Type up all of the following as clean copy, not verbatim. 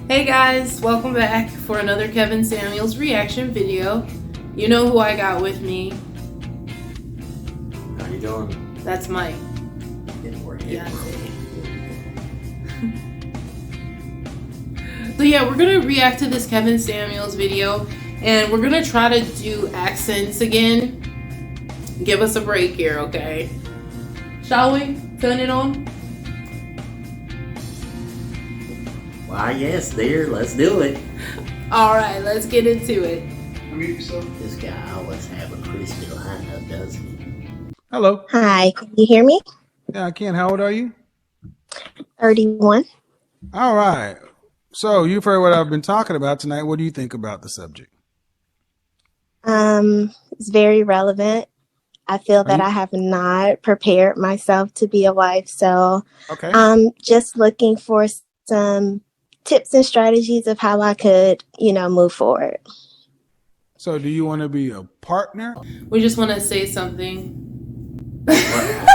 Hey guys, welcome back for another Kevin Samuels reaction video. You know who I got with me. How you doing? That's Mike. Yeah. So yeah, we're gonna react to this Kevin Samuels video and we're gonna try to do accents again. Give us a break here, okay? Shall we? Turn it on? Why, yes, dear. Let's do it. Alright, let's get into it. This guy always have a crispy lineup, doesn't he? Hello. Hi, can you hear me? Yeah, I can. How old are you? 31. All right. So you've heard what I've been talking about tonight. What do you think about the subject? It's very relevant. I feel that I have not prepared myself to be a wife, so Okay. I'm just looking for some tips and strategies of how I could, move forward. So do you want to be a partner? We just want to say something. Well,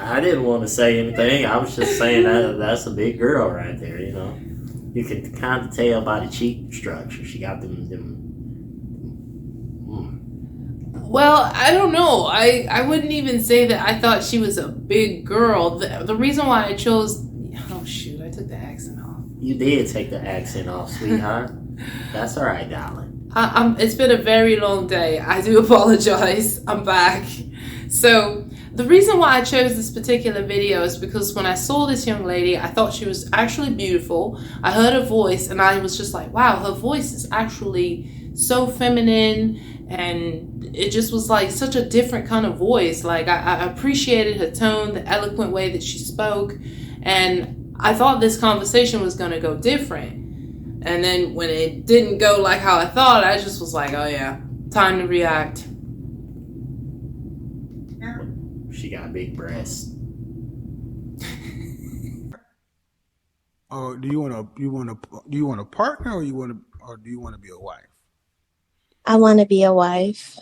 I didn't want to say anything. I was just saying that's a big girl right there, you know. You can kind of tell by the cheek structure. She got them. Well, I don't know. I wouldn't even say that I thought she was a big girl. The reason why I chose... Oh, shoot. I took the accent off. You did take the accent off, sweetheart. That's all right, darling. It's been a very long day. I do apologize. I'm back. So, the reason why I chose this particular video is because when I saw this young lady, I thought she was actually beautiful. I heard her voice and I was just like, wow, her voice is actually so feminine, and it just was like such a different kind of voice. Like I appreciated her tone, the eloquent way that she spoke, and I thought this conversation was going to go different. And then when it didn't go like how I thought, I just was like, oh yeah, time to react. She got big breasts. Oh, do you want a partner, or do you want to be a wife? I want to be a wife.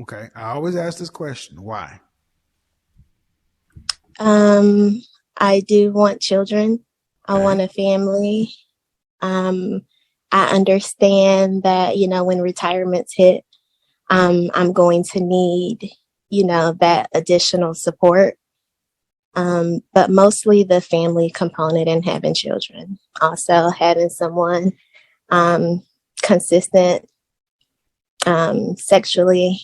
Okay. I always ask this question. Why? I do want children. I Okay. want a family. I understand that, when retirements hit, I'm going to need, that additional support. But mostly the family component and having children. Also having someone consistent sexually,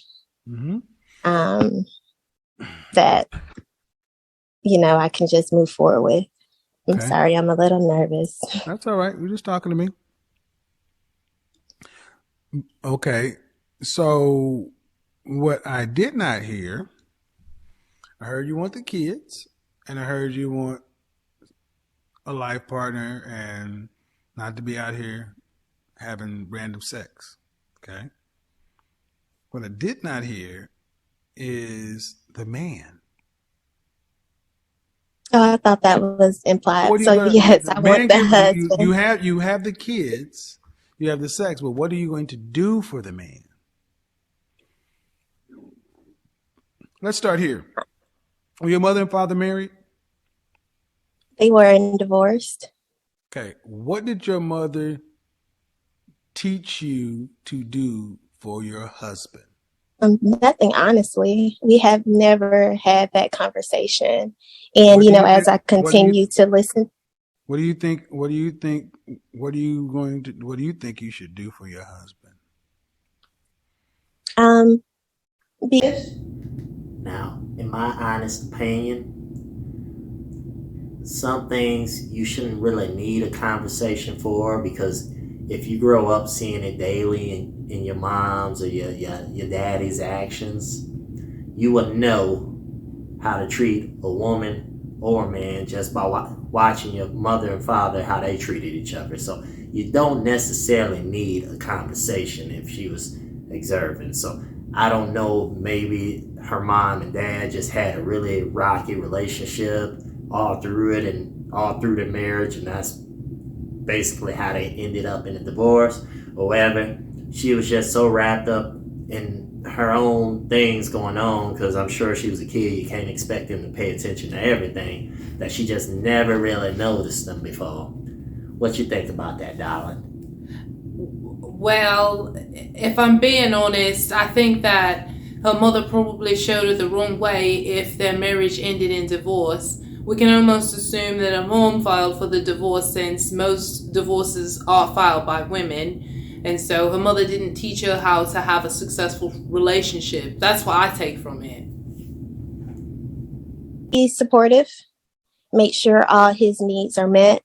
that, I can just move forward with. I'm Okay. sorry, I'm a little nervous. That's all right. You're just talking to me. Okay. So what I did not hear, I heard you want the kids, and I heard you want a life partner and not to be out here having random sex. Okay. What I did not hear is the man. Oh, I thought that was implied. What are you So gonna, yes, I want the husband. you have the kids, you have the sex, but what are you going to do for the man? Let's start here. Were your mother and father married? They were divorced. Okay. What did your mother teach you to do for your husband? Nothing, honestly. We have never had that conversation. And, as I continue to listen. What do you think you should do for your husband? Now, in my honest opinion, some things you shouldn't really need a conversation for, because if you grow up seeing it daily in your mom's or your daddy's actions, you would know how to treat a woman or a man just by watching your mother and father, how they treated each other. So you don't necessarily need a conversation if she was observant. So I don't know, maybe her mom and dad just had a really rocky relationship all through it and all through the marriage, and that's basically how they ended up in a divorce or whatever. She was just so wrapped up in her own things going on, because I'm sure she was a kid, you can't expect them to pay attention to everything, that she just never really noticed them before. What you think about that, darling? Well, if I'm being honest, I think that her mother probably showed her the wrong way if their marriage ended in divorce. We can almost assume that her mom filed for the divorce since most divorces are filed by women. And so her mother didn't teach her how to have a successful relationship. That's what I take from it. Be supportive, make sure all his needs are met,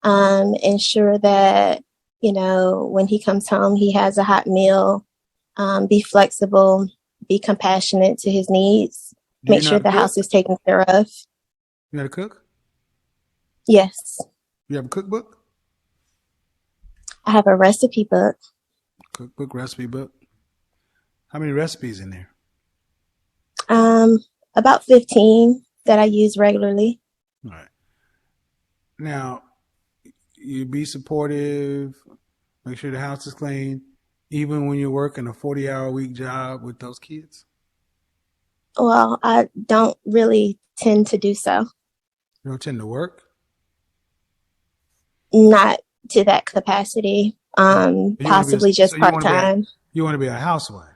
ensure that, when he comes home, he has a hot meal, be flexible, be compassionate to his needs, Do you make know sure how to the cook? house is taken care of. You know how to cook? Yes, You have a cookbook? I have a recipe book. Cookbook, recipe book. How many recipes in there? About 15 that I use regularly. All right. Now, you be supportive, make sure the house is clean, even when you're working a 40-hour-a-week job with those kids? Well, I don't really tend to do so. You don't tend to work? Not to that capacity. Possibly just you want to be part-time you want to be a housewife.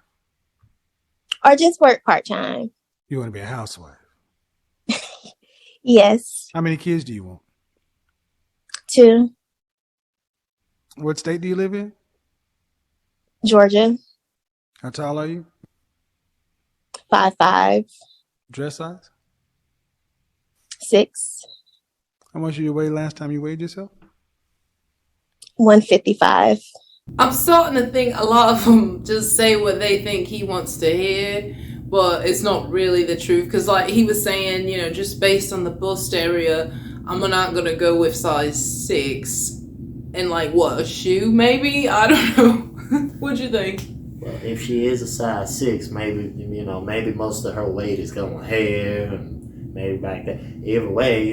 or just work part-time. You want to be a housewife. Yes, How many kids do you want? 2, What state do you live in? Georgia, How tall are you? 5'5", Dress size? 6, How much did you weigh last time you weighed yourself? 155. I'm starting to think a lot of them just say what they think he wants to hear, but it's not really the truth. Because, like he was saying, just based on the bust area, I'm not gonna go with size 6. And a shoe maybe? I don't know. What'd you think? Well, if she is a size 6, maybe maybe most of her weight is going hair and maybe back there. Either way,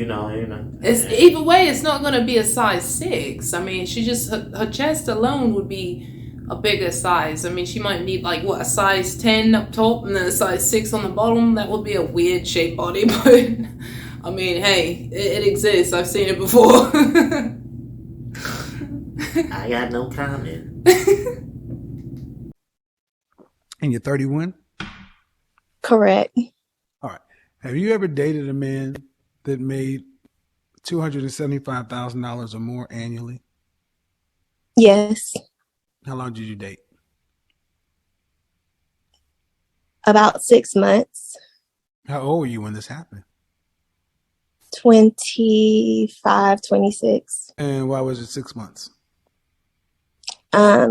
It's either way. It's not gonna be a size 6. I mean, she just her chest alone would be a bigger size. I mean, she might need a size 10 up top and then a size 6 on the bottom. That would be a weird shaped body, but I mean, hey, it exists. I've seen it before. I got no comment. And you're 31? Correct. All right. Have you ever dated a man that made $275,000 or more annually? Yes, How long did you date? about 6 months. How old were you when this happened? 25, 26. And why was it 6 months?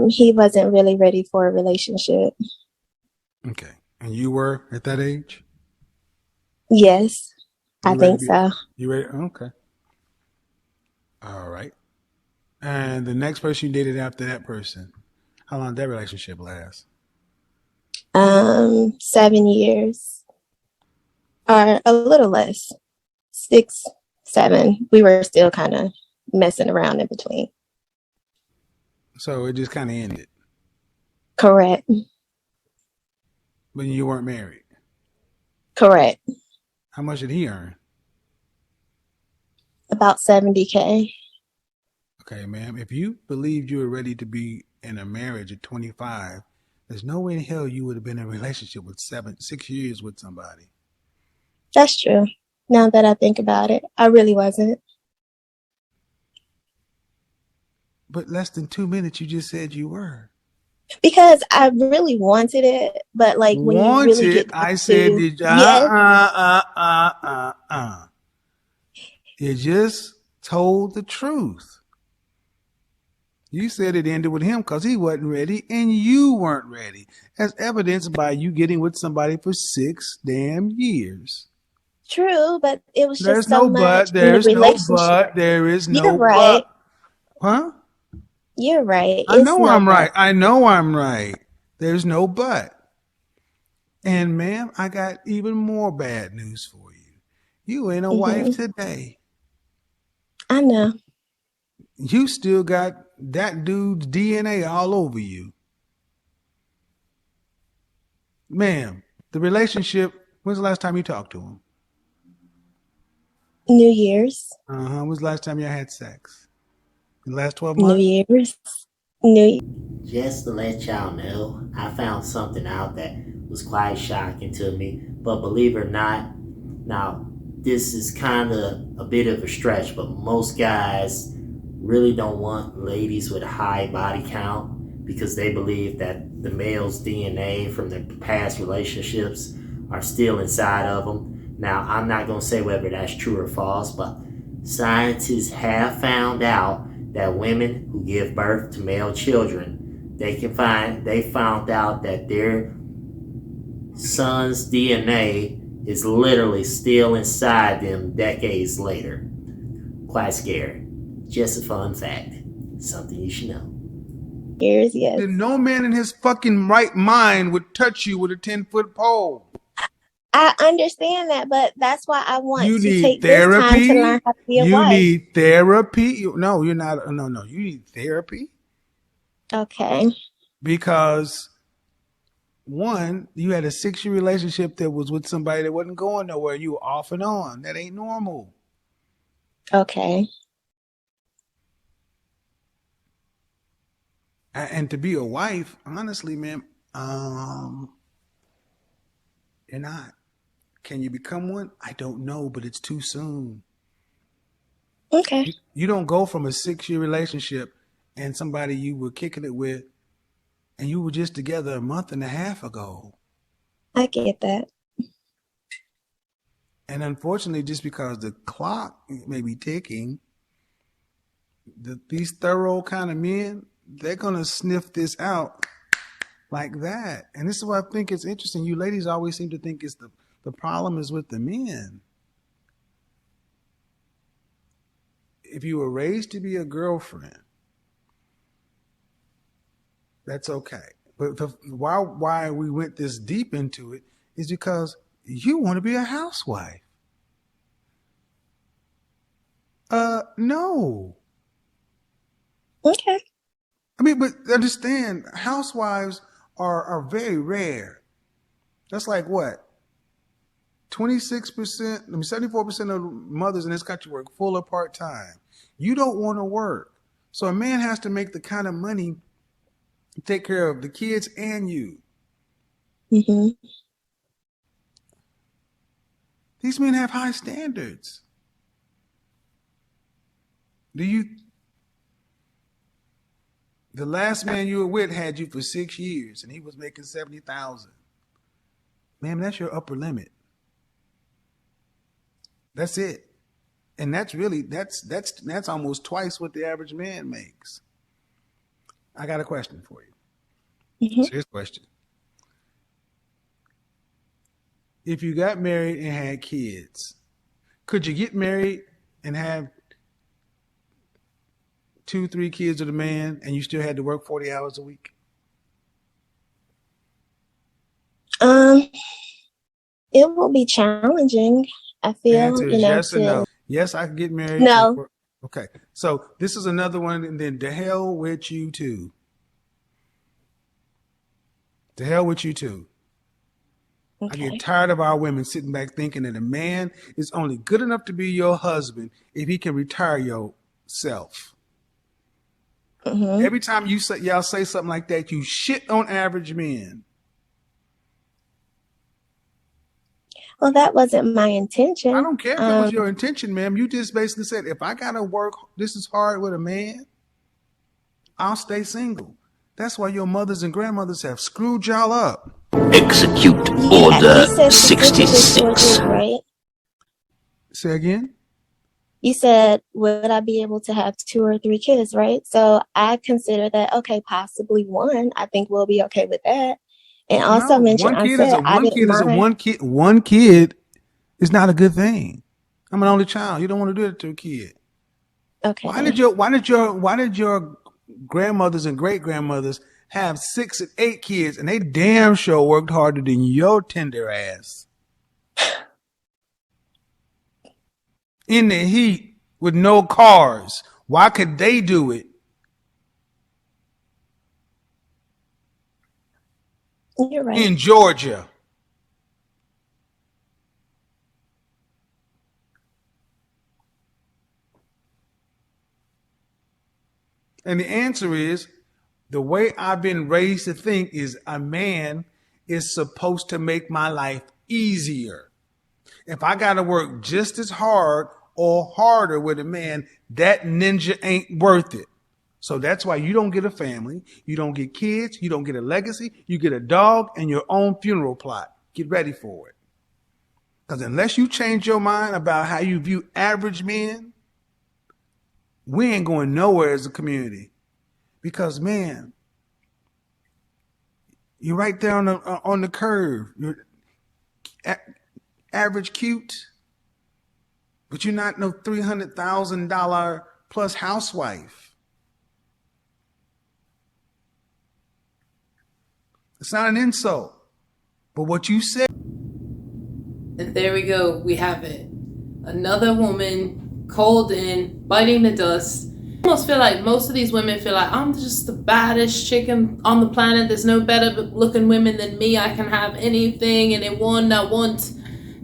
He wasn't really ready for a relationship. Okay. And you were at that age? Yes, I You ready think to be- so. You ready? Okay. All right. And the next person you dated after that person, how long did that relationship last? 7 years or a little less, 6, 7. We were still kind of messing around in between. So it just kind of ended. Correct. But you weren't married. Correct. How much did he earn? About $70K. Okay, ma'am. If you believed you were ready to be in a marriage at 25, there's no way in hell you would have been in a relationship with 6 years with somebody. That's true. Now that I think about it, I really wasn't. But less than 2 minutes, you just said you were. Because I really wanted it, but when you really get I down said, to, yes. You just told the truth. You said it ended with him because he wasn't ready and you weren't ready, as evidenced by you getting with somebody for 6 damn years. True, but it was There's just so no much but. in the There's no relationship. but. There is no You're right. but. Huh? You're right. I know I'm but. right. I know I'm right. There's no but. And ma'am, I got even more bad news for you. You ain't a wife today. I know. You still got that dude's DNA all over you. Ma'am, the relationship, when's the last time you talked to him? New Year's. When's the last time you had sex? The last 12 New months? Year's. New Just to let y'all know, I found something out that was quite shocking to me. But believe it or not, now this is kind of a bit of a stretch, but most guys really don't want ladies with a high body count because they believe that the male's DNA from their past relationships are still inside of them. Now, I'm not going to say whether that's true or false, but scientists have found out that women who give birth to male children, they found out that their son's DNA is literally still inside them decades later. Quite scary. Just a fun fact. Something you should know. Year's, yes. Then no man in his fucking right mind would touch you with a 10-foot pole. I understand that, but that's why I want You to need take this time to learn therapy. how to be a You wife. need therapy. No, you're not. No. You need therapy Okay. because one, you had a 6-year relationship that was with somebody that wasn't going nowhere. You were off and on. That ain't normal. Okay. And to be a wife, honestly, man, you're not. Can you become one? I don't know, but it's too soon. Okay. You don't go from a 6-year relationship and somebody you were kicking it with and you were just together a month and a half ago. I get that. And unfortunately, just because the clock may be ticking, these thorough kind of men, they're going to sniff this out like that. And this is why I think it's interesting. You ladies always seem to think it's the problem is with the men. If you were raised to be a girlfriend, that's okay. But why we went this deep into it is because you want to be a housewife. No. Okay. I mean, but understand, housewives are very rare. That's like what? 26%, 74% of mothers in this country work full or part time. You don't want to work. So a man has to make the kind of money to take care of the kids and you. Mm-hmm. These men have high standards. The last man you were with had you for 6 years and he was making 70,000. Man, that's your upper limit. That's it. And that's really that's almost twice what the average man makes. I got a question for you. Mm-hmm. Serious question. If you got married and had kids, could you get married and have 2-3 kids with a man and you still had to work 40 hours a week? It will be challenging. I The feel, answer is yes or no. Yes, I could get married. No. Okay. So this is another one, and then to hell with you too. To hell with you too. Okay. I get tired of our women sitting back thinking that a man is only good enough to be your husband if he can retire yourself. Mm-hmm. Every time y'all say something like that, you shit on average men. Well, that wasn't my intention. I don't care if it was your intention, ma'am. You just basically said, if I gotta work this is hard with a man, I'll stay single. That's why your mothers and grandmothers have screwed y'all up. Execute You Order said specifically 66. children, right? Say again? You said, would I be able to have 2 or 3 kids, right? So I consider that, okay, possibly 1. I think we'll be okay with that. And also No, mention, I said I didn't mind. one kid is not a good thing. I'm an only child. You don't want to do it to a kid. Okay. Why did your grandmothers and great grandmothers have 6 and 8 kids and they damn sure worked harder than your tender ass? In the heat with no cars. Why could they do it? You're right. In Georgia. And the answer is, the way I've been raised to think is a man is supposed to make my life easier. If I got to work just as hard or harder with a man, that ninja ain't worth it. So that's why you don't get a family, you don't get kids, you don't get a legacy, you get a dog and your own funeral plot. Get ready for it. Because unless you change your mind about how you view average men, we ain't going nowhere as a community. Because, man, you're right there on the curve. You're average cute, but you're not no $300,000 plus housewife. It's not an insult, but what you said. And there we go. We have it. Another woman called in, biting the dust. I almost feel like most of these women feel like, I'm just the baddest chicken on the planet. There's no better looking women than me. I can have anything and anyone that wants.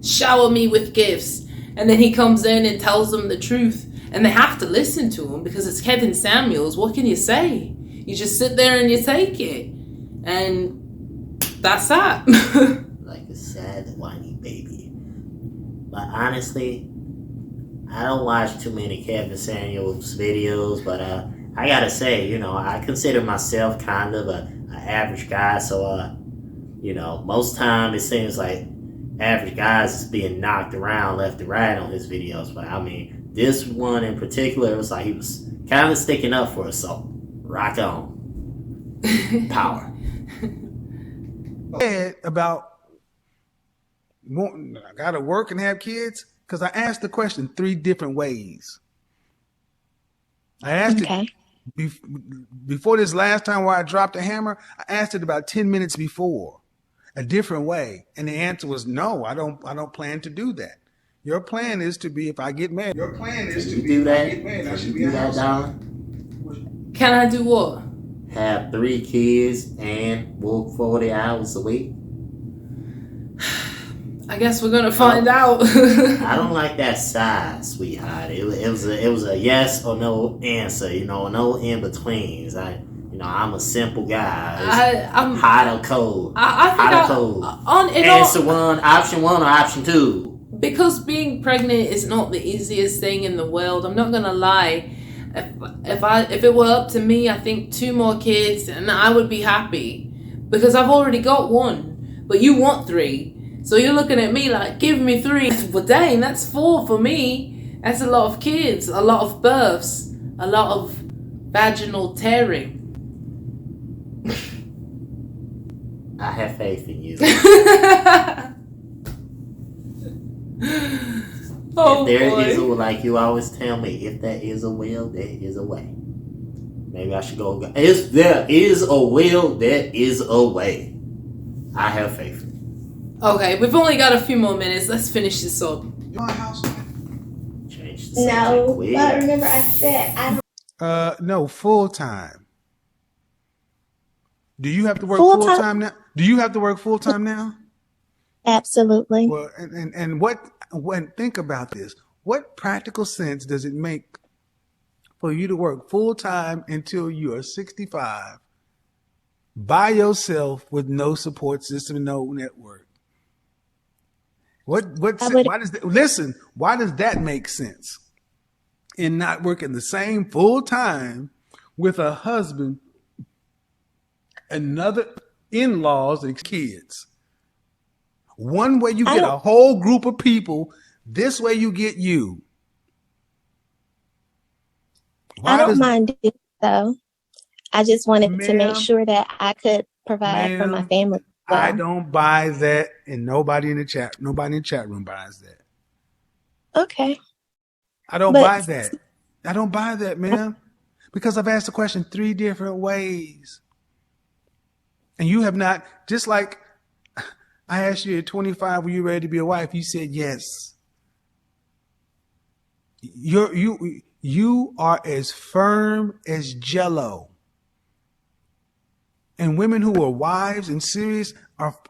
Shower me with gifts. And then he comes in and tells them the truth. And they have to listen to him because it's Kevin Samuels. What can you say? You just sit there and you take it. And that's that. Like a sad, whiny baby. But honestly, I don't watch too many Kevin Samuels videos, but I gotta say, I consider myself kind of an average guy, so most time it seems like average guys is being knocked around left and right on his videos. But I mean, this one in particular, it was like he was kind of sticking up for us, so rock on. Power. About I gotta work and have kids, because I asked the question 3 different ways. I asked it before this last time where I dropped the hammer. I asked it about 10 minutes before, a different way, and the answer was no. I don't plan to do that. Your plan is to be, if I get married. Your plan is to be, if I get married, I should be a housewife. Can I do what? Have 3 kids and work 40 hours a week. I guess we're gonna find out. I don't like that side, sweetheart. It was a yes or no answer. No in betweens. I'm a simple guy. I'm hot or cold. I think hot or cold. Answer 1, option 1 or option 2. Because being pregnant is not the easiest thing in the world. I'm not gonna lie. If it were up to me, I think 2 more kids and I would be happy, because I've already got 1, but you want 3. So you're looking at me like, give me 3. Well, dang, that's 4 for me. That's a lot of kids, a lot of births, a lot of vaginal tearing. I have faith in you. Oh, if there boy. is like you always tell me, if there is a will, there is a way. Maybe I should go. If there is a will, there is a way. I have faith. Okay, we've only got a few more minutes. Let's finish this up. Change the subject. No, but remember I said I don't. No, full time. Do you have to work full time now? Do you have to work full time now? Absolutely. Well, and think about this. What practical sense does it make for you to work full time until you are 65 by yourself with no support system, no network? Why does that make sense? In not working the same full time with a husband, another in-laws, and kids. One way you get a whole group of people, this way you get you. I don't mind doing so. I just wanted to make sure that I could provide for my family. Well, I don't buy that, and nobody in the chat room buys that. Okay. I don't buy that. I don't buy that, man. Because I've asked the question 3 different ways. And you have not, just like I asked you at 25, were you ready to be a wife? You said yes. You are as firm as Jell-O. And women who are wives and serious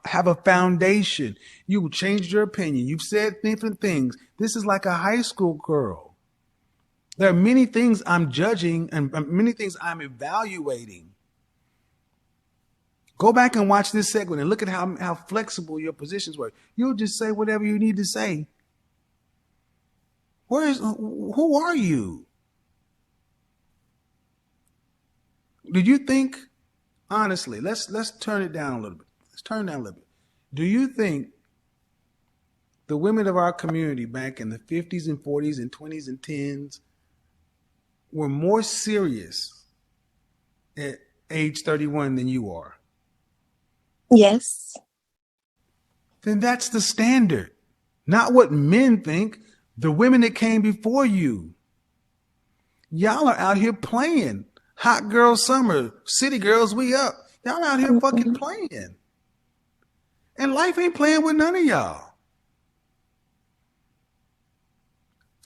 have a foundation. You changed your opinion. You've said different things. This is like a high school girl. There are many things I'm judging and many things I'm evaluating. Go back and watch this segment and look at how flexible your positions were. You'll just say whatever you need to say. Who are you? Do you think, honestly, let's turn it down a little bit. Let's turn it down a little bit. Do you think the women of our community back in the 50s and 40s and 20s and 10s were more serious at age 31 than you are? Yes. Then that's the standard. Not what men think, the women that came before you. Y'all are out here playing. Hot girl summer, city girls, we up. Y'all out here fucking playing. And life ain't playing with none of y'all.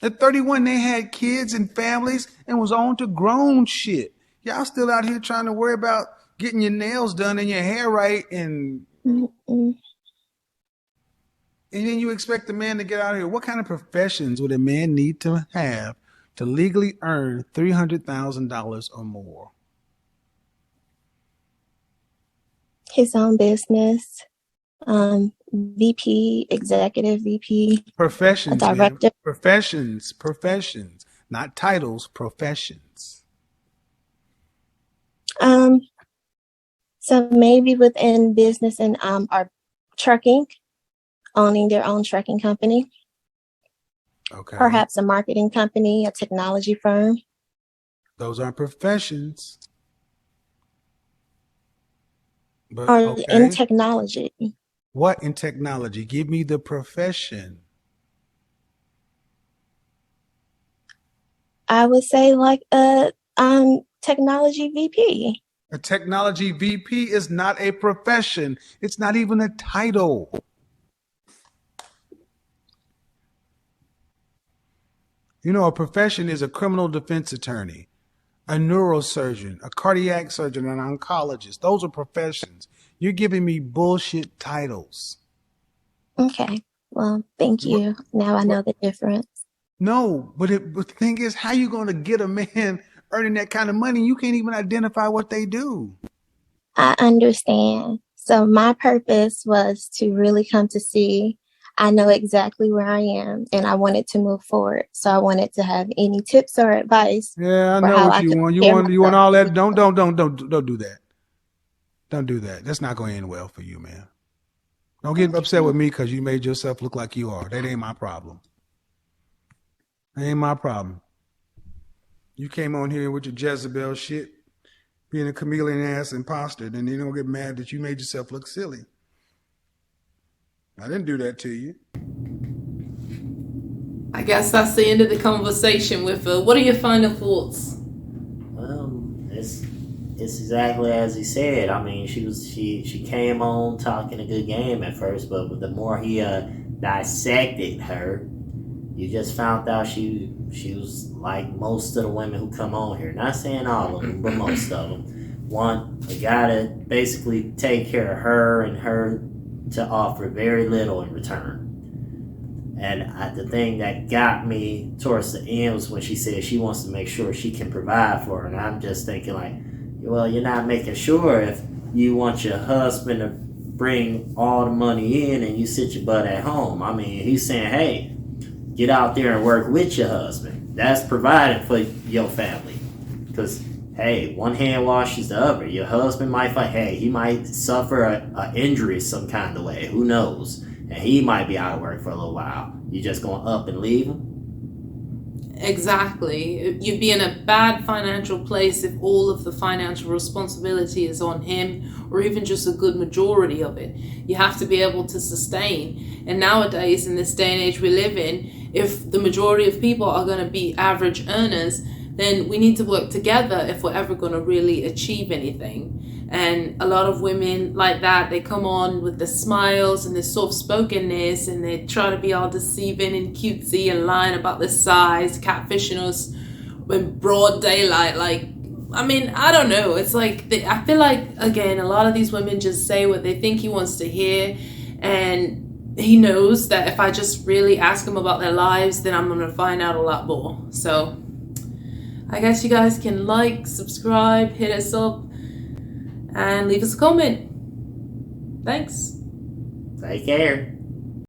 At 31, they had kids and families and was on to grown shit. Y'all still out here trying to worry about getting your nails done and your hair right, and then you expect the man to get out of here. What kind of professions would a man need to have to legally earn $300,000 or more? His own business, VP, executive VP, Professions, director. man. Professions, not titles, professions. So maybe within business and our trucking, owning their own trucking company. Okay. Perhaps a marketing company, a technology firm. Those aren't professions. But Or in technology. What in technology? Give me the profession. I would say like a technology VP. A technology VP is not a profession. It's not even a title. You know, a profession is a criminal defense attorney, a neurosurgeon, a cardiac surgeon, an oncologist. Those are professions. You're giving me bullshit titles. Okay. Well, thank you. Now I know the difference. No, but the thing is, how you going to get a man earning that kind of money? You can't even identify what they do. I understand. So my purpose was to really come to see, I know exactly where I am and I wanted to move forward. So I wanted to have any tips or advice. Yeah, I know what you want. You want all that. Don't do that. Don't do that. That's not going to end well for you, man. Don't get upset with me because you made yourself look like you are. That ain't my problem. That ain't my problem. You came on here with your Jezebel shit, being a chameleon ass imposter, then you don't get mad that you made yourself look silly. I didn't do that to you. I guess that's the end of the conversation with her. What are your final thoughts? It's exactly as he said. I mean, she came on talking a good game at first, but the more he dissected her, you just found out she was like most of the women who come on here. Not saying all of them, but most of them want a guy to basically take care of her and her to offer very little in return. And the thing that got me towards the end was when she said she wants to make sure she can provide for her. And I'm just thinking like, well, you're not making sure if you want your husband to bring all the money in and you sit your butt at home. I mean, he's saying, hey, get out there and work with your husband. That's providing for your family. Because, hey, one hand washes the other. Your husband might fight. Hey, he might suffer an injury some kind of way. Who knows? And he might be out of work for a little while. You just going up and leave him? Exactly. You'd be in a bad financial place if all of the financial responsibility is on him, or even just a good majority of it. You have to be able to sustain. And nowadays, in this day and age we live in, if the majority of people are going to be average earners, then we need to work together if we're ever going to really achieve anything. And a lot of women like that, they come on with the smiles and the soft-spokenness, and they try to be all deceiving and cutesy and lying about the size, catfishing us in broad daylight. Like, I mean, I don't know. It's like, I feel like, again, a lot of these women just say what they think he wants to hear, and he knows that if I just really ask him about their lives, then I'm going to find out a lot more. So I guess you guys can like, subscribe, hit us up, and leave us a comment. Thanks. Take care.